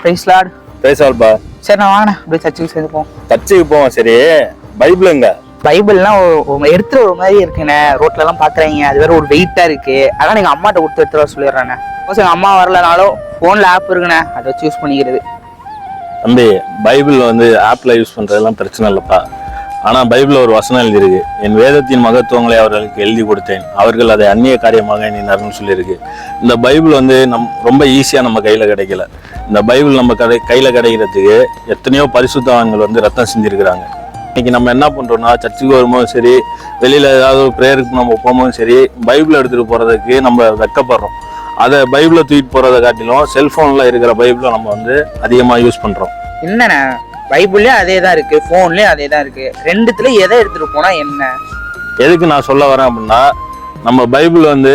Price Lord. Price Lord பா. சரி நான் வாங்கண்ணே அப்படியே சர்ச்சுக்கு சேர்ந்துப்போம். சர்ச்சுக்கு போவோம். சரி பைபிளுங்க? பைபிள்லாம் எடுத்துட்டு ஒரு மாதிரி இருக்குண்ணே, ரோட்ல எல்லாம் பாக்குறாங்க, அது வேற ஒரு வெயிட்டா இருக்கு. அதான் நீங்க அம்மாட்ட கொடுத்து எடுத்துட்டு வர சொல்லிடுறேண்ணே. எங்க அம்மா வரலனாலும் போன்ல ஆப் இருக்குண்ணே, அதை வச்சு யூஸ் பண்ணிக்கிறது. தம்பி பைபிள் வந்து ஆப்ல யூஸ் பண்றதெல்லாம் பிரச்சனை இல்லப்பா. ஆனா பைபிள்ல ஒரு வசனம் எழுதியிருக்கு, என் வேதத்தின் மகத்துவங்களை அவர்களுக்கு எழுதி கொடுத்தேன், அவர்கள் அதை அந்நிய காரியமாக எண்ணினார்னு சொல்லியிருக்கு. இந்த பைபிள் வந்து ரொம்ப ஈஸியா நம்ம கையில கிடைக்கல. இந்த பைபிள் நம்ம கையில கிடைக்கிறதுக்கு எத்தனையோ பரிசுத்தவான்கள் வந்து ரத்தம் செஞ்சிருக்கிறாங்க. இன்னைக்கு நம்ம என்ன பண்றோம்னா, சர்ச்சுக்கு வரும்போதும் சரி, வெளியில ஏதாவது ஒரு ப்ரேயருக்கு நம்ம போகும்போதும் சரி, பைபிள் எடுத்துட்டு போறதுக்கு நம்ம வெக்கப்படுறோம். அதை பைபிளை தூக்கிட்டு போறதை காட்டிலும் செல்போன்ல இருக்கிற பைபிளை நம்ம வந்து அதிகமா யூஸ் பண்றோம். என்னண்ணே பைபிள்லயும் அதே தான் இருக்கு, போன்லயும் அதே தான் இருக்கு, ரெண்டுத்துல எதை எடுத்துட்டு போனா என்ன? எதுக்கு நான் சொல்ல வரேன் அப்படின்னா, நம்ம பைபிள் வந்து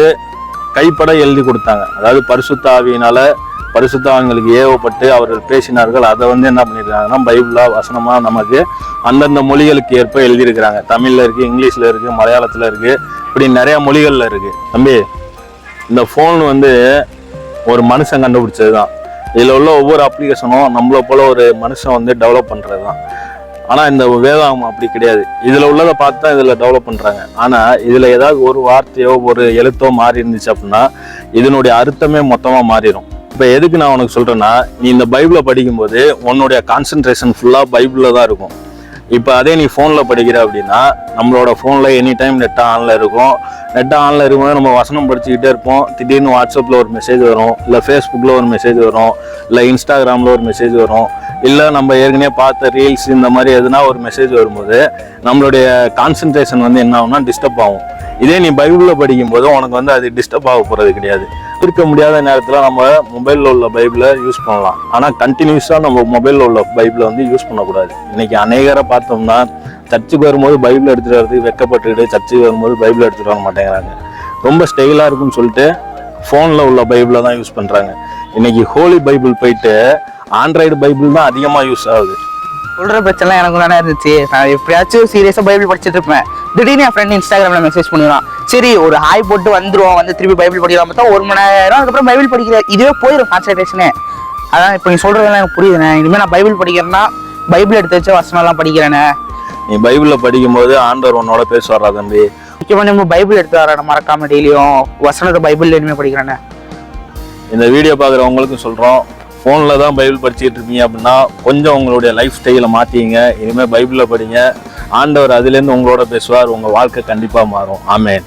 கைப்பட எழுதி கொடுத்தாங்க. அதாவது பரிசுத்த ஆவியினால பரிசுத்தவான்களுக்கு ஏவப்பட்டு அவர்கள் பேசினார்கள். அதை வந்து என்ன பண்ணியிருக்காங்கன்னா, பைபிளா வசனமா நமக்கு அந்தந்த மொழிகளுக்கு ஏற்ப எழுதியிருக்கிறாங்க. தமிழ்ல இருக்கு, இங்கிலீஷ்ல இருக்கு, மலையாளத்துல இருக்கு, இப்படி நிறைய மொழிகள்ல இருக்கு. தம்பி இந்த போன் வந்து ஒரு மனுஷன் கண்டுபிடிச்சது தான். இதுல உள்ள ஒவ்வொரு அப்ளிகேஷனும் நம்மள போல ஒரு மனுஷன் வந்து டெவலப் பண்றது தான். ஆனா இந்த வேதாகம் அப்படி கிடையாது. இதுல உள்ளதை பார்த்து தான் இதுல டெவலப் பண்றாங்க. ஆனா இதுல ஏதாவது ஒரு வார்த்தையோ ஒரு எழுத்தோ மாறி இருந்துச்சு அப்படின்னா இதனுடைய அர்த்தமே மொத்தமா மாறிடும். இப்ப எதுக்கு நான் உனக்கு சொல்றேன்னா, நீ இந்த பைபிளை படிக்கும்போது உன்னுடைய கான்சென்ட்ரேஷன் ஃபுல்லா பைபிள்ல தான் இருக்கும். இப்போ அதே நீ ஃபோனில் படிக்கிற அப்படின்னா, நம்மளோட ஃபோனில் எனி டைம் நெட்டை ஆனில் இருக்கும். நெட்டை ஆனில் இருக்கும்போது நம்ம வசனம் படிச்சுக்கிட்டே இருப்போம். திடீர்னு வாட்ஸ்அப்பில் ஒரு மெசேஜ் வரும், இல்லை ஃபேஸ்புக்கில் ஒரு மெசேஜ் வரும், இல்லை இன்ஸ்டாகிராமில் ஒரு மெசேஜ் வரும், இல்லை நம்ம ஏற்கனவே பார்த்த ரீல்ஸ் இந்த மாதிரி எதுனா ஒரு மெசேஜ் வரும்போது நம்மளுடைய கான்சென்ட்ரேஷன் வந்து என்ன ஆகும்னா டிஸ்டர்ப் ஆகும். இதே நீ பைபிளில் படிக்கும்போது உனக்கு வந்து அது டிஸ்டர்ப் ஆக போகிறது கிடையாது. இருக்க முடியாத நேரத்தில் நம்ம மொபைலில் உள்ள பைபிளை யூஸ் பண்ணலாம். ஆனால் கண்டினியூஸாக நம்ம மொபைலில் உள்ள பைபிளை வந்து யூஸ் பண்ணக்கூடாது. இன்னைக்கு அநேகரை பார்த்தோம்னா சர்ச்சுக்கு வரும்போது பைபிள் எடுத்துகிட்டு வரதுக்கு வெக்கப்பட்டுக்கிட்டு சர்ச்சுக்கு வரும்போது பைபிள் எடுத்துகிட்டு வர மாட்டேங்கிறாங்க. ரொம்ப ஸ்டைலாக இருக்குன்னு சொல்லிட்டு ஃபோனில் உள்ள பைபிளை தான் யூஸ் பண்ணுறாங்க. இன்னைக்கு ஹோலி பைபிள் போயிட்டு ஆண்ட்ராய்டு பைபிள் தான் அதிகமாக யூஸ் ஆகுது. சொல்கிற பிரச்சனை எனக்கு தானே இருந்துச்சு. நான் எப்படியாச்சும் சீரியஸாக பைபிள் படிச்சுட்டு இருப்பேன். திடீர்னு என் ஃப்ரெண்ட் இன்ஸ்டாகிராமில் மெசேஜ் பண்ணுவான். சரி ஒரு ஹாய் போட்டு வந்துடும், வந்து திருப்பி பைபிள் படிக்கலாம் பார்த்தா 1 மணி நேரம் அதுக்கப்புறம் பைபிள் படிக்கிற இதுவே போயிடும் கான்சன்ட்ரேஷனே. அதான் இப்போ நீ சொல்கிறதெல்லாம் எனக்கு புரியுதுண்ணே. இனிமேல் நான் பைபிள் படிக்கிறேன்னா பைபிள் எடுத்து வச்சு வசனம்லாம் படிக்கிறேனே. நீ பைபிளில் படிக்கும்போது ஆண்டவர் உன்னோட பேசுவாரா தம்பி? முக்கியமாக நம்ம பைபிள் எடுத்து வரேன் மறக்காம டெய்லியும் வசனத்தை பைபிள் இனிமேல் படிக்கிறேனே. இந்த வீடியோ பார்க்குறவங்களுக்கும் சொல்கிறோம், ஃபோனில் தான் பைபிள் படிச்சுட்டு இருக்கீங்க அப்படின்னா கொஞ்சம் உங்களுடைய லைஃப் ஸ்டைலை மாற்றிங்க. இனிமேல் பைபிளில் படிங்க. ஆண்டவர் அதுலேருந்து உங்களோட பேசுவார். உங்கள் வாழ்க்கை கண்டிப்பாக மாறும். ஆமென்.